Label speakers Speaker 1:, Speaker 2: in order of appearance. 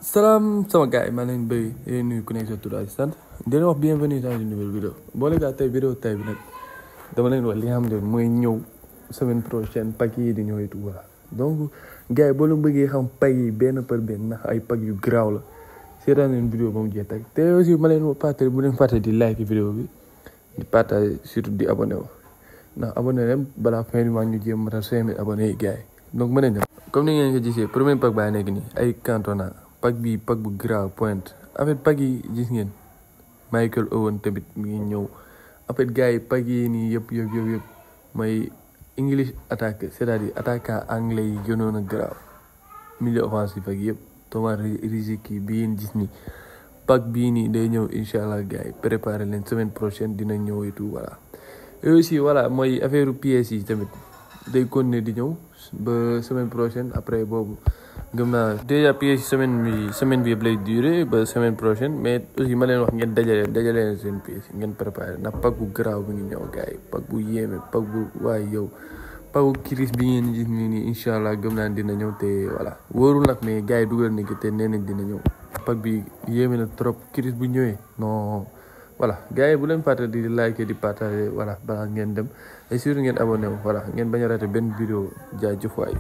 Speaker 1: Salam sama gars yi maa leen bëgg yéen nuyu ku nekk sa tur ak sant di leen wax bienvenue dans une nouvelle vidéo boole gaa tey vidéo tey bi nag dama leen wax li nga xam ne mooy ñëw semaine prochaine pack yi di ñëw et tout voilà donc gars yi boo leen bëggee xam pack yi benn par benn ndax ay pack yu garaaw la seetaan leen vidéo ba mu jeex tag te aussi ma leen fàttali bu leen fàtte di like vidéo bi di partage surtout di abonné wu ndax abonné leen balaa fin du mois ñu jéem matal 5000 abonnés yi gars yi donc mën nañ comme ni ngeen ko gisee premier pack baa nekk nii ay cantona pack bi pack bu grave pointe en fait pack yi gis ngeen Michael Owen tamit mi ngi ñëw en fait gars yi pack yi nii yëpp mooy English attaque c'est-à-dire attaquant anglais yi gënoon a grave milieu offensif ak yëpp Thomas Riziki bi ngeen gis ni pack bii nii day ñëw incha allah gars yi préparer leen semaine prochaine dina ñëw et tout voilà et aussi voilà mooy affaire pièces yi tamit day continuer di ñëw ba semaine prochaine après boobu gëm naa déjà pièces semaine bi yëpp lay durer ba semaine prochaine mais aussi ma leen wax ngeen dajale seen pièces ngeen préparer ndax pack bu garaaw bi ngi ñëw gars yi pack bu yéeme pack bu waaye yow pack bu kiris bi ngeen gis nii incha allah gëm naa dina ñëw te voilà wóorul nag mais gars yi dugal nañ ko te nee nañ dina ñëw pack bi yéeme na trop kiris bu ñëwee non voilà gars yi bu leen fàtte di like di partager voilà balaa ngeen dem et surtout ngeen abonné wu voilà ngeen bañ a raté benn vidéo jaajëf waay